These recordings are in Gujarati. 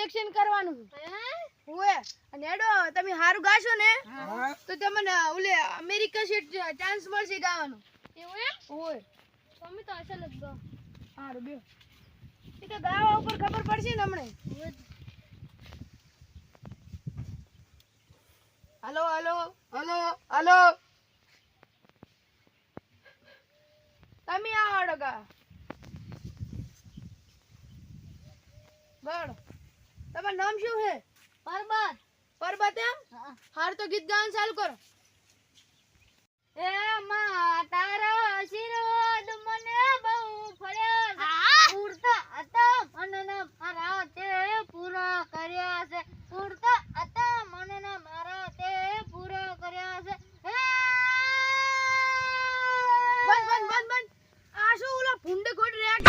સિલેક્શન કરવાનું ઓએ અને એડો તમે હારું ગાશો ને તો તમને ઓલે અમેરિકા સે ચાન્સ મળશે ગાવાનું એવું એમ ઓએ તમે તો આશા લગ ગો હારું બે એ તો ગાવા ઉપર ખબર પડશે ને હમણે હાલો હાલો હાલો હાલો તમે આવડો ગા બળ તમારું નામ શું છે પરબત પરબત એમ હાર તો ગીત ગાવાનું ચાલુ કરો એ માં તારો આશીર્વાદ મને બહુ ફળ્યા પૂરતા હતા મને મારા તે પૂરા કર્યા છે પૂરતા હતા મને મારા તે પૂરા કર્યા છે બંધ બંધ બંધ બંધ આ શું ઓલા ભૂંડ કોડ રેક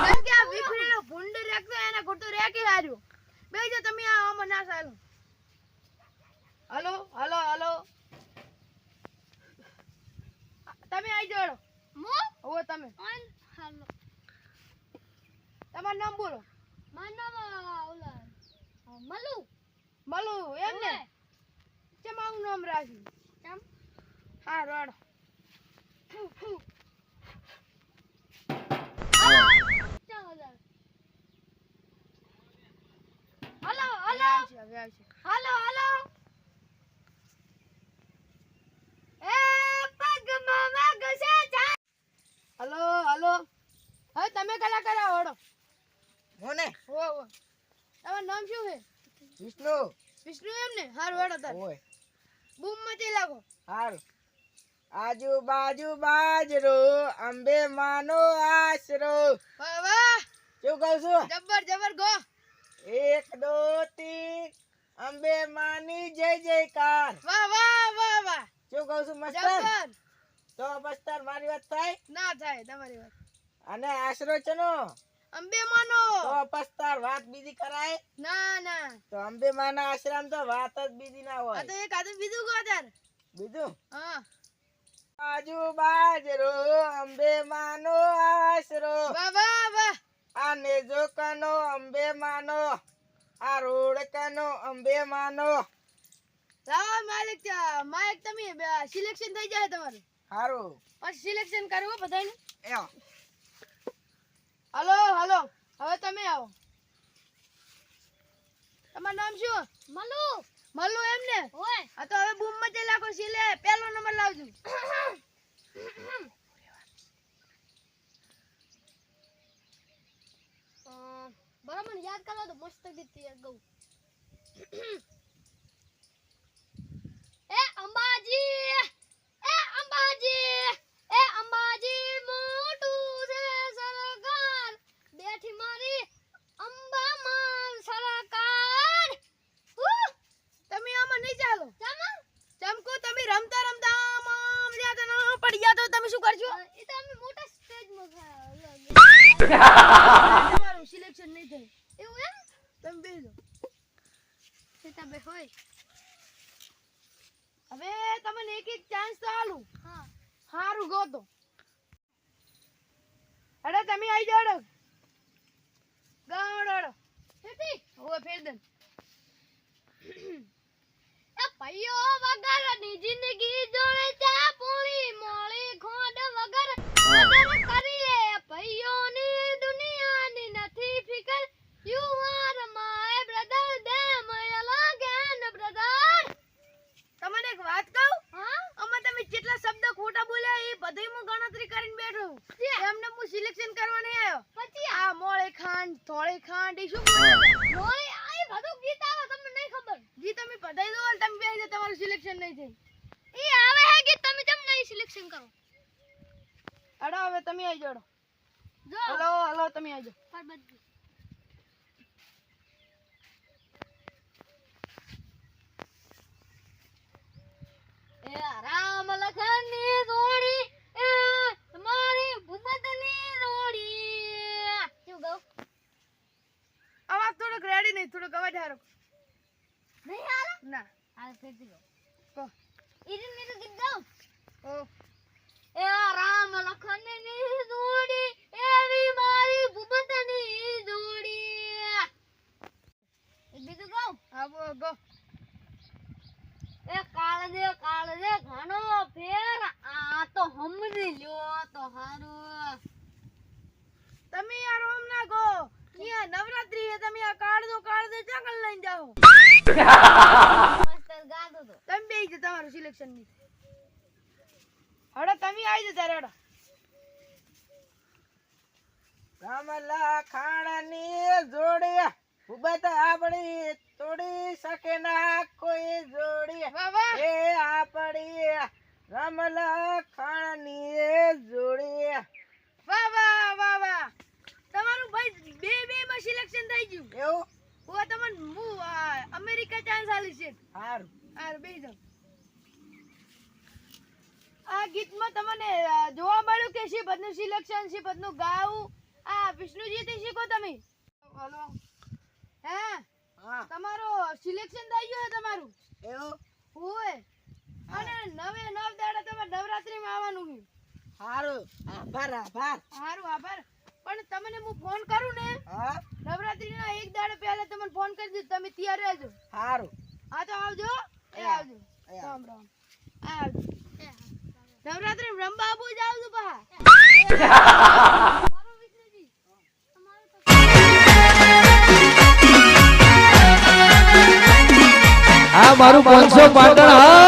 કેમ કે આ વિખરેલો ભૂંડ રેક તો એના કોડ તો રેક હાર્યો બેજો તમે આ આમ ના ચાલો હાલો હાલો હાલો તમે આઈ જોડો મો ઓ તમે હાલો તમારું નામ બોલો મારું નામ ઓલા મલુ મલુ એમ ને કેમ આવું નામ રાખ્યું કેમ હા રોડ હાલો હાલો હાલો હાલો એ પગમાં વાગશે હાલો હાલો હવે તમે કલાકાર આવડો મોને ઓ ઓ તમારું નામ શું છે વિષ્ણુ વિષ્ણુ એમ ને હાર વડો તાર ઓય બૂમ મચી લાગો હાર આજુબાજુ બાજરો અંબે માનો આશરો વાહ વાહ શું કહું છું જબર જબર ગો 1 2 3 અંબે માની જય જયકાર વાહ વાહ વાહ વાહ શું કહું છું મસ્તર જબર તો મસ્તર મારી વાત થાય ના થાય તમારી વાત અને આશરો ચનો અંબે માનો તો પસ્તાર વાત બીજી કરાય ના ના તો અંબે માના આશ્રમ તો વાત જ બીજી ના આ હોય તો એક આદમ બીજું ગો તાર બીજું હા આજુ બાજરો અંબે માનો આશરો વાહ વાહ વાહ આને જો કનો અંબે માનો આ રોડ કનો અંબે માનો લાવો માલિક માલિક તમે સિલેક્શન થઈ જાય તમારું હારું પછી સિલેક્શન કરવું બધાને એવો હાલો હાલો હવે તમે આવો તમારું નામ શું મલ્લુ મલ્લુ એમ ને ઓય આ તો હવે બૂમ મચે લાગો સિલે પહેલો નંબર લાવજો બરાબર યાદ કરવા દો મસ્ત ગીત યાદ ગાઉં એ અંબાજી મોટું છે સરકાર બેઠી મારી અંબામાં સરકાર તમે આમાં નહીં ચાલો ચમકો તમે રમતા રમતા આમ જાતા ના પડી ગયા તો તમે શું કરજો એ તો અમે મોટા સ્ટેજમાં તમારું સિલેક્શન નહીં થાય એવું એમ તમે બેસો તમે હોય હવે તમને એક એક ચાન્સ તો આલું હા હારું ગો તો અરે તમે આઈ જાડો ગાવડો હેતી ઓ ફેરદન એ ભાઈઓ વગર ની જિંદગી જોડે ચા પોળી મોળી ખોડ વગર કરીએ ભાઈઓ ની દુનિયાની નથી ફિકર યુ આર માય બ્રધર દે માય લાગેન બ્રધર તમને એક વાત કહું હા આમાં તમે કેટલા શબ્દ ખોટા બોલ્યા એ બધુંય હું ગણતરી કરીને બેઠો એમને હું સિલેક્શન કરવા નહીં આવ્યો પછી આ મોળે ખાંડ થોળે ખાંડ એ શું બોલ્યા મોળે આ બધું ગીત આવે તમને નહીં ખબર ગીત તમે બધાય દો તમે બેસી જાવ તમારું સિલેક્શન નહીં થાય એ આવે હે ગીત તમે કેમ નહીં સિલેક્શન કરો અડો હવે તમે આવી જાડો જો હલો હલો તમે આવી જાવ પરબત એ રામ લખન ની જોડી એ તમારી ભૂમત ની જોડી શું ગો અવાજ થોડોક રેડી નહીં થોડોક અવાજ હારો નહીં હારો ના હાલ ફેરથી ગો કો ઈરી મેરે ગીત ગાઓ ઓ એ રામ લખન ની જોડી એવી મારી ભૂમત ની જોડી આવો ગો એ કાળજે ઘણો ફેર આ તો હમજી લ્યો તો હારું તમે યાર ઓમ ના ગો અહીંયા નવરાત્રી હે તમે આ કાળજો ચાકલ લઈને જાઓ મસ્ત ગાતો તો તમે બેહી જ તમારું સિલેક્શન ની હડો તમે આવી જતા રેડો રમલા ખાણાની જોડી ઉબત આપણી તોડી શકે ના કોઈ જોડી વાહ વાહ એ આપણી રમલા ખાણાની જોડી વાહ વાહ વાહ વાહ તમારું ભાઈ બે માં સિલેક્શન થઈ ગયું એવું ઓ તમને હું અમેરિકા ચાન્સ આલી છે હારું આર બેહી જાવ આ ગીતમાં તમને જોવા મળ્યું કે શી પદનું સિલેક્શન શી પદનું ગાવું આ વિષ્ણુજી થી શીખો તમે બોલો હે હા તમારો સિલેક્શન થઈ ગયું હે તમારું એવું ઓય અને નવે નવ દાડા તમારે નવરાત્રી માં આવવાનું છે હારું આભાર હારું આભાર પણ તમને હું ફોન કરું ને હા નવરાત્રી ના એક દાડા પહેલા તમને ફોન કરી દીધું તમે તૈયાર રહેજો હારું હા તો આવજો એ આવજો રામ રામ આવજો નવરાત્રી રંબા આબુ જ આવજો પા આ મારું 500 પાટણ હા